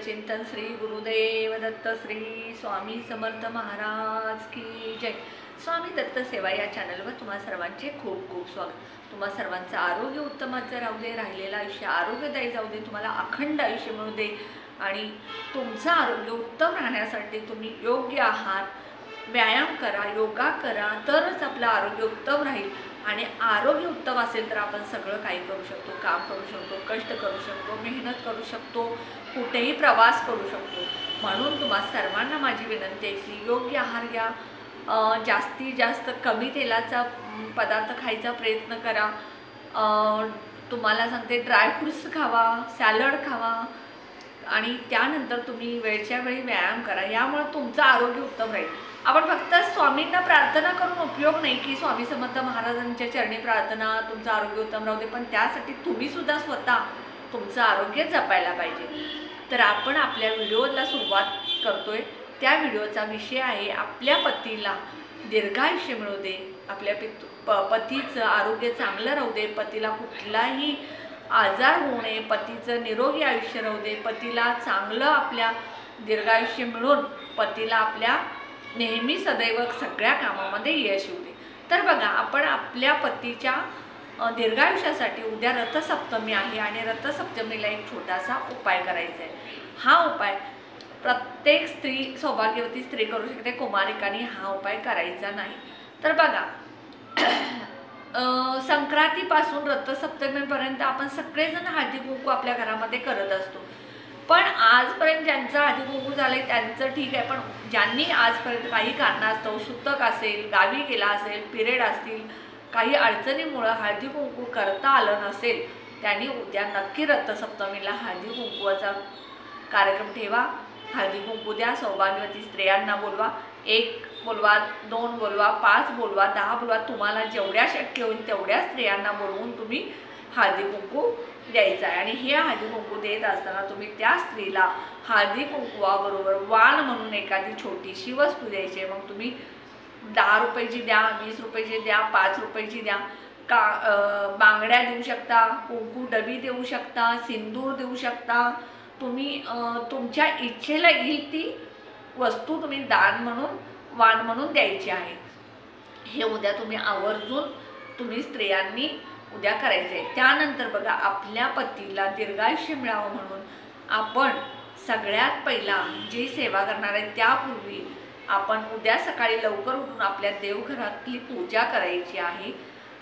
चिंतन श्री गुरुदेव दत्त श्री स्वामी समर्थ महाराज की जय। स्वामी दत्त सेवा या चॅनलवर तुम्हा सर्वांचे खूप खूप स्वागत। तुम्हा सर्वांचं आरोग्य उत्तमाचं राहू दे, राहिलेलं आयुष्य आरोग्यदायी जाऊ दे, तुम्हाला अखंड आयुष्य मिळू दे आणि तुमचं आरोग्य उत्तम राहण्यासाठी तुम्ही योग्य आहार, व्यायाम करा, योगा करा, तरच आपलं आरोग्य उत्तम राहील। आणि आरोग्य उत्तम असेल तर आपण सगळं काही करू शकतो, काम करू शकतो, कष्ट करू शकतो, मेहनत करू शकतो, कुठेही प्रवास करू शकतो। म्हणून तुम्हा सर्वांना माझी विनंती आहे की योग्य आहार घ्या, जास्तीत जास्त कमी तेलाचा पदार्थ खायचा प्रयत्न करा। तुम्हाला सांगते ड्रायफ्रूट्स खावा, सॅलड खावा आणि त्यानंतर तुम्ही वेळच्या वेळी व्यायाम करा, यामुळे तुमचं आरोग्य उत्तम राहील। आपण फक्त स्वामींना प्रार्थना करून उपयोग नाही की स्वामी समर्थ महाराजांच्या चरणी प्रार्थना तुमचं आरोग्य उत्तम राहू दे, पण त्यासाठी तुम्ही सुद्धा स्वतः तुमचं आरोग्य जपायला पाहिजे। तर आपण आपल्या व्हिडिओला सुरुवात करतोय। त्या व्हिडिओचा विषय आहे आपल्या पतीला दीर्घायुष्य मिळू दे, आपल्या पतीचं आरोग्य चांगलं राहू दे, पतीला कुठलाही आजार होऊ नये, पतीचं निरोगी आयुष्य राहू दे, पतीला चांगलं आपल्या दीर्घायुष्य मिळून पतीला आपल्या नेहमी सदैव सगळ्या कामामध्ये यश येऊ दे। तर बघा, आपण आपल्या पतीच्या दीर्घायुष्यासाठी उद्या रथसप्तमी आहे आणि रथसप्तमीला एक छोटासा उपाय करायचा आहे। हा उपाय प्रत्येक स्त्री, सौभाग्यवती स्त्री करू शकते, कुमारिकांनी हा उपाय करायचा नाही। तर बघा, संक्रांतीपासून रथसप्तमीपर्यंत आपण सगळेजण हळदी कुंकू आपल्या घरामध्ये करत असतो, पण आजपर्यंत ज्यांचं हळदी कुंकू झाले त्यांचं ठीक आहे, पण ज्यांनी आजपर्यंत काही कारणास्तव सुतक असेल, गावी गेला असेल, पिरियड असतील, काही अडचणीमुळे हळदी कुंकू करता आलं नसेल, त्यांनी उद्या नक्की रथसप्तमीला हळदी कुंकूचा कार्यक्रम ठेवा, हळदी कुंकू द्या, सौभाग्यवती स्त्रियांना बोलवा, 1 बोलवा, 2 बोलवा, 5 बोलवा, 10 बोलवा, तुम्हाला जेवढ्या शक्य होईल तेवढ्या स्त्रियांना बोलवून तुम्ही हळदी कुंकू द्यायचा आहे। आणि हे हळदी कुंकू देत असताना तुम्ही त्या स्त्रीला हळदी कुंकवाबरोबर वाण म्हणून एखादी छोटीशी वस्तू द्यायची आहे। मग तुम्ही 10 रुपयाची द्या, 20 रुपयाची द्या, 5 रुपयाची द्या, बांगड्या देऊ शकता, कुंकू डबी देऊ शकता, सिंदूर देऊ शकता, तुम्ही तुमच्या इच्छेला येईल ती वस्तू तुम्ही दान म्हणून, वाण म्हणून द्यायची आहे। हे उद्या तुम्ही आवर्जून तुम्ही स्त्रियांनी उद्या करायचं आहे। त्यानंतर बघा, आपल्या पतीला दीर्घायुष्य मिळावं म्हणून आपण सगळ्यात पहिला जी सेवा करणार आहे त्यापूर्वी आपण उद्या सकाळी लवकर उठून आपल्या देवघरातली पूजा करायची आहे।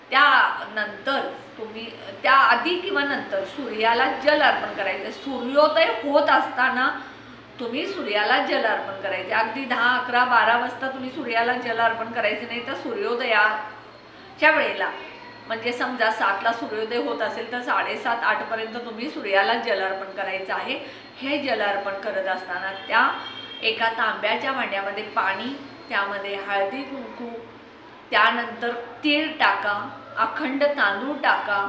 त्यानंतर तुम्ही त्याआधी किंवा नंतर सूर्याला जल अर्पण करायचं। सूर्योदय होत असताना तुम्ही सूर्याला जल अर्पण करायचे। अगदी 10, 11, 12 वाजता तुम्ही सूर्याला जल अर्पण करायचे नाही, तर सूर्योदयाच्या वेळेला, म्हणजे समजा 7ला सूर्योदय होत असेल तर 7:30, 8 पर्यंत तुम्ही सूर्याला जल अर्पण करायचं आहे। हे जल अर्पण करत असताना त्या एका तांब्याच्या भांड्यामध्ये पाणी, त्यामध्ये हळदी कुंकू, त्यानंतर तीळ टाका, अखंड तांदूळ टाका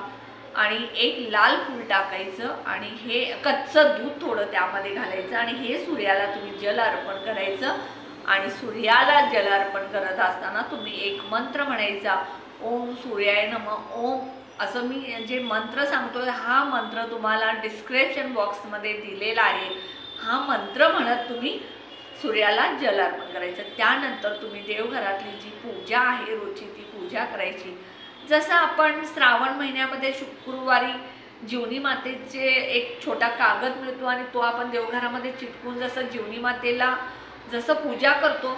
आणि एक लाल फूल टाकायचं आणि हे कच्चं दूध थोडं त्यामध्ये घालायचं आणि हे सूर्याला तुम्ही जल अर्पण करायचं। आणि सूर्याला जल अर्पण करत असताना तुम्ही एक मंत्र म्हणायचा, ओम सूर्याय नमः ओम। असं मी जे मंत्र सांगतोय हा मंत्र तुम्हाला डिस्क्रिप्शन बॉक्समध्ये दिलेला आहे। हा मंत्र म्हणत तुम्ही सूर्याला जल अर्पण करायचं। त्यानंतर तुम्ही देवघरातली जी पूजा आहे रोजची ती पूजा करायची। जसं आपण श्रावण महिन्यामध्ये शुक्रवारी जीवनी मातेचे एक छोटा कागद मिळतो आणि तो आपण देवघरामध्ये चिटकून जसं जीवनी मातेला जसं पूजा करतो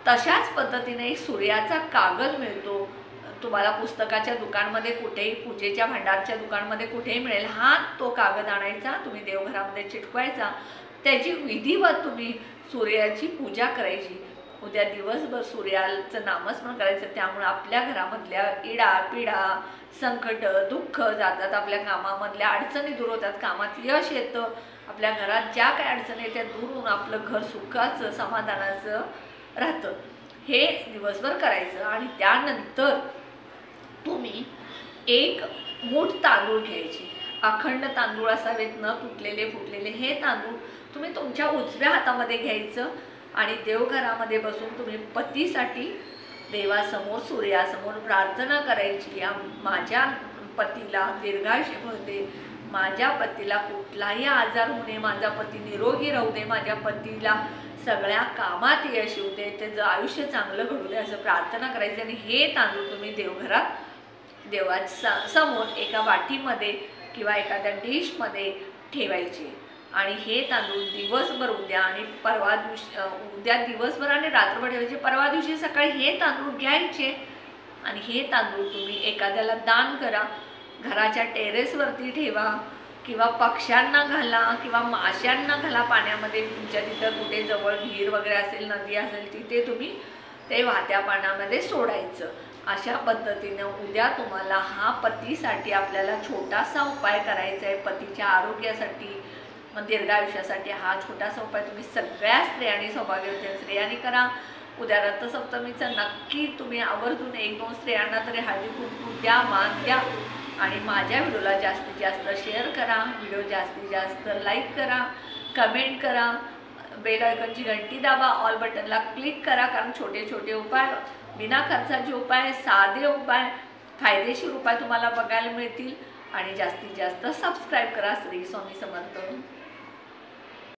तशाच पद्धतीने एक सूर्याचा कागद मिळतो, तुम्हाला पुस्तकाच्या दुकानमध्ये कुठेही, पूजेच्या भांडारच्या दुकानमध्ये कुठेही मिळेल। हा तो कागद आणायचा, तुम्ही देवघरामध्ये चिटकवायचा, त्याची विधिवत तुम्ही सूर्याची पूजा करायची। उद्या दिवसभर सूर्याचं नामस्मरण करायचं, त्यामुळे आपल्या घरामधल्या इडा पिडा, संकट, दुःख जातात, आपल्या कामामधल्या अडचणी दूर होतात, कामात यश येतं, आपल्या घरात ज्या काही अडचणी आहेत त्या दूर होऊन आपलं घर सुखाचं, समाधानाचं राहतं। हे दिवसभर करायचं आणि त्यानंतर तुम्ही एक मूठ तांदूळ घ्यायची, अखंड तांदूळ असावेत, न तुटलेले फुटलेले। हे तांदूळ तुम्ही तुमच्या उजव्या हातामध्ये घ्यायचं आणि देवघरामध्ये बसून तुम्ही पतीसाठी देवासमोर, सूर्यासमोर प्रार्थना करायची, माझ्या पतीला दीर्घायुष्य मिळू दे, माझ्या पतीला कुठलाही आजार होऊ नये, माझा पती निरोगी राहू दे, माझ्या पतीला सगळ्या कामात यश येऊ दे, त्याचं आयुष्य चांगलं घडू दे असं प्रार्थना करायची। आणि हे तांदूळ तुम्ही देवघरात देवाच्या समोर एका वाटीमध्ये किंवा एखाद्या डिशमध्ये ठेवायचे आणि हे तांदूळ दिवसभर उद्या आणि परवा दिवशी उद्या दिवसभर आणि रात्रभर ठेवायचे। परवा दिवशी सकाळी हे तांदूळ घ्यायचे आणि हे तांदूळ तुम्ही एखाद्याला दान करा, घराच्या टेरेसवरती ठेवा किंवा पक्ष्यांना घाला किंवा माशांना घाला पाण्यामध्ये। तुमच्या तिथं कुठे जवळ विहीर वगैरे असेल, नदी असेल, तिथे तुम्ही ते वाहत्या पाण्यामध्ये सोडायचं। अशा पद्धतीने उद्या तुम्हाला हा पतीसाठी आपल्याला छोटासा उपाय करायचा आहे, पतीच्या आरोग्यासाठी, दीर्घायुष्यासाठी। हा छोटासा उपाय तुम्ही सगळ्या स्त्रियांनी, सौभाग्यवती स्त्रियांनी करा। उद्या रथसप्तमीचं नक्की तुम्ही आवर्जून 1-2 स्त्रियांना तरी हळदी कुंकू द्या, मान द्या आणि माझ्या व्हिडिओला जास्तीत जास्त शेअर करा, व्हिडिओ जास्तीत जास्त लाईक करा, कमेंट करा, बेल आयकॉनची घंटी दाबा, ऑल बटनला क्लिक करा, कारण छोटे छोटे उपाय, बिना खर्चाचे उपाय, साधे उपाय, फायदेशीर उपाय तुम्हाला बघायला मिळतील। आणि जास्तीत जास्त सबस्क्राईब करा। श्री स्वामी समर्थ।